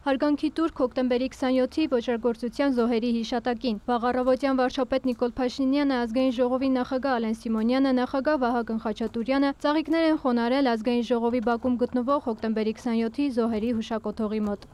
Հարգանքի տուրք հոկտեմբերի 27-ի ոճրագործության զոհերի հիշատակին։ Վաղ առավոտյան վարչապետ Նիկոլ Փաշինյանը, ազգային ժողովի նախագահ Ալեն Սիմոնյանը, նախագահ Վահագն Խաչատուրյանը ծաղիկներ են խոնարհել ազգային ժողովի բակում գտնվող հոկտեմբերի 27-ի զոհերի հուշակոթողի մոտ։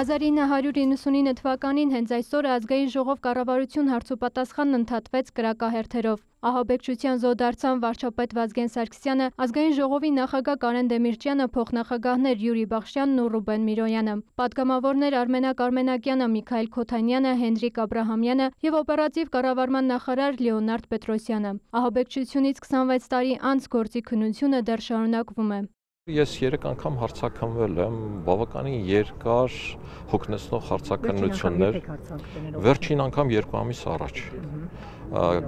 «1999 թվականին հենց այս օրը ազգային ժողով կառավարություն հարցուպատասխանն ընդհատվեց կրակահերթերով։ Ահաբեկչության զոհ դարձան վարչապետ Վազգեն Սարգսյանը, ազգային ժողովի նախագահ Կարեն Դեմիրճյանը, փոխնախագահներ Յուրի Բախշյանն ու Ռուբեն Միրոյանը, պատգամավորներ Արմենակ Արմենակյանը, Միքայել Քոթանյանը, Հենրիկ Աբրահամյանը և օպերատիվ կառավարման նախարար Լեոնարդ Պետրոսյանը։ Ահաբեկչությունից 26 տարի անց գործի քննությունը դեռ շարունակվում է։ Ես 3 անգամ հարցաքննվել եմ, բավականին երկար հոգնեցնող հարցաքննություններ, վերջին անգամ 2 ամիս առաջ։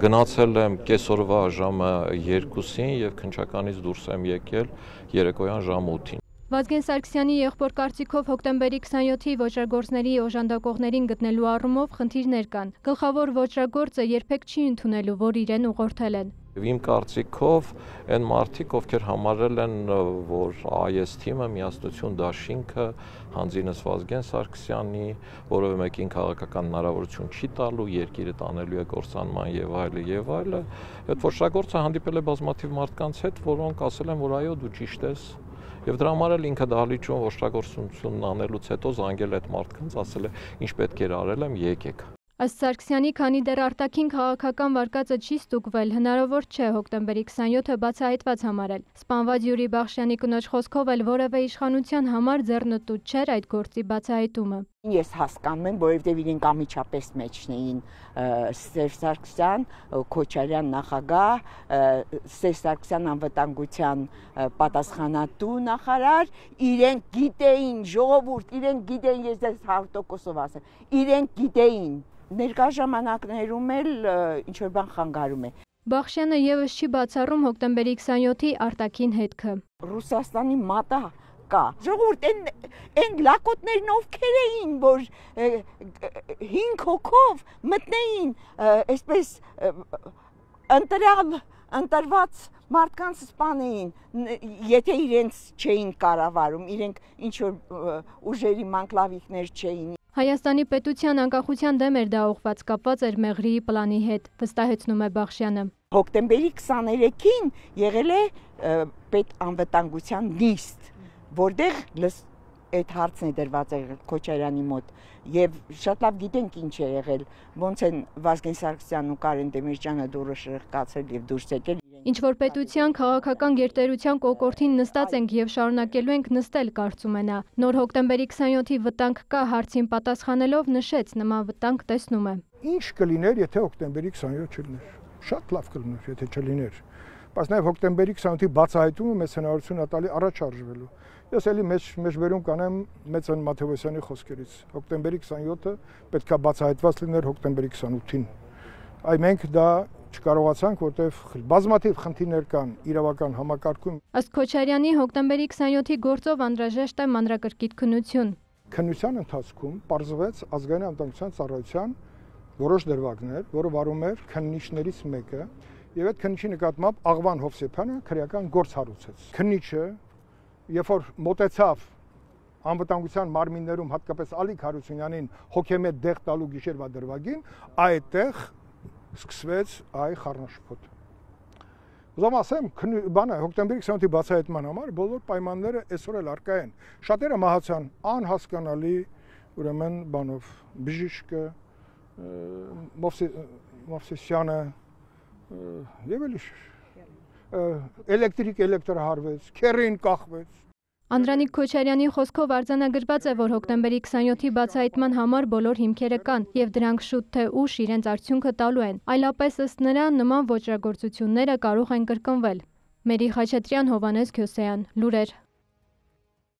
Գնացել եմ կեսօրվա ժամը 2-ին և քննչականից դուրս եմ եկել երեկոյան ժամը 8-ին։ Վազգեն Սարգսյանի եղբոր կարծիքով հոկտեմբերի 27-ի ոճրագործների օժանդակողներին գտնելու առումով խնդիրներ կան։ Գլխավոր ոճրագործը երբեք չի ընդունելու, որ իրեն ուղղորդել են։ Իմ կարծիքով այն մարդիկ, ովքեր համարել են, որ AES թիմը, Միասնություն դաշինքը հանձինս Վազգեն Սարգսյանի, որևէ մեկին քաղաքական հնարավորություն չի տալու, երկիրը տանելու է կործանման եւ այլը եւ այլը, այդ ոճրագործը հանդիպել է բազմաթիվ մարդկանց հետ, որոնք ասել են, որ այո, դու ճիշտ ես, եւ դրա համար էլ ինքը դահլիճում ոճրագործությունն անելուց հետո զանգել այդ մարդկանց, ասել է, ինչ պետք էր արել եմ, եկեք։ Ըստ Սարգսյանի, քանի դեռ արտաքին քաղաքական վարկածը չի ստուգվել, հնարավոր չէ հոկտեմբերի 27-ը բացահայտված համարել։ Սպանված Յուրի Բախշյանի կնոջ խոսքով էլ որևէ իշխանության համար ձեռնտու չէր այդ գործի բացահայտումը։ Ես հասկանում եմ, որովհետև իրենք անմիջապես մեջն էին Սերժ Սարգսյան, Քոչարյան նախագահ, Սերժ Սարգսյան անվտանգության պատասխանատու նախարար, իրենք գիտեին, ժողովուրդ, իրենք գիտեին, ես դες 100%-ով ասեմ, իրենք գիտեին, ներկա ժամանակներում էլ ինչ-որ բան խանգարում է։ Բախշյանը եւս չի բացառում հոկտեմբերի 27-ի արտաքին հետքը։ Ռուսաստանի մատա կա։ Ժողովուրդ, այն լակոտներն ովքեր էին, որ 5 հոգով մտնեին, այսպես ընտրված մարդկանց սպանեին, եթե իրենց չէին կառավարում, իրենք ինչ-որ ուժերի մանկլավիկներ չէին։ Հայաստանի պետության անկախության դեմ էր դա ուղղված, կապված էր Մեղրիի պլանի հետ, վստահեցնում է Բախշյանը։ Հոկտեմբերի 23-ին եղել է պետանվտանգության նիստ, որտեղ այդ հարցն է դրված եղել Քոչարյանի մոտ եւ շատ լավ գիտենք ինչ է եղել, ոնց են Վազգեն Սարգսյանն ու Կարեն Դեմիրճյանը դուրս շրխկացել եւ դուրս եկել։ Ինչ որ պետության քաղաքական գերտերության կոկորդին նստած ենք եւ շարունակելու ենք նստել, կարծում է նա։ Նոր հոկտեմբերի 27-ի վտանգ կա հարցին պատասխանելով նշեց, նման վտանգ տեսնում է։ Ինչ կլիներ, եթե հոկտեմբերի 27 չլիներ։ Շատ լավ կլիներ, եթե չլիներ։ Բայց նաեւ հոկտեմբերի 28-ի բացահայտումը մեծ հնարավորություն է տալի առաջ արժվելու։ Ես էլի մեջբերում կանեմ Մեծան Մաթևոսյանի խոսքերից։ Հոկտեմբերի 27-ը պետքա բացահայտված լիներ հոկտեմբերի 28-ին։ Այ մենք դա չկարողացանք, որտեղ բազմաթիվ խնդիրներ կան իրավական համակարգում։ Ըստ Քոչարյանի հոկտեմբերի 27-ի գործով անհրաժեշտ է մանրակրկիտ քննություն։ Քննության ընթացքում պարզվեց ազգային անվտանգության ծառայության որոշ դրվագներ, որը վարում էր քննիչներից մեկը, եւ այդ քննիչի նկատմամբ Աղվան Հովսեփյանը քրեական գործ հարուցեց։ Քննիչը, երբ որ մոտեցավ անվտանգության մարմիններում, հատկապես Ալիկ Հարությունյանին հոգեմետ դեղ տալու գիշերվա դրվագին, այդտեղ սկսվեց այ խառնաշփոթ։ Ուզում ասեմ, բանը հոկտեմբերի 28-ի բացահայտման համար բոլոր պայմանները այսօր էլ առկա են։ Շատերը մահացան անհասկանալի, ուրեմն բանով Բժիշկը, Մովսեսյանը եւ էլի էլեկտրահարվեց, քերին կախվեց։ Անդրանիկ Քոչարյանի խոսքով արձանագրված է, որ հոկտեմբերի 27-ի բացահայտման համար բոլոր հիմքերը կան եւ դրանք շուտ թե ուշ իրենց արդյունքը տալու են։ Այլապես ըստ նրա նման ոճրագործությունները կարող են կրկնվել։ Մերի Խաչատրյան, Հովհաննես Քյոսեյան, լուրեր։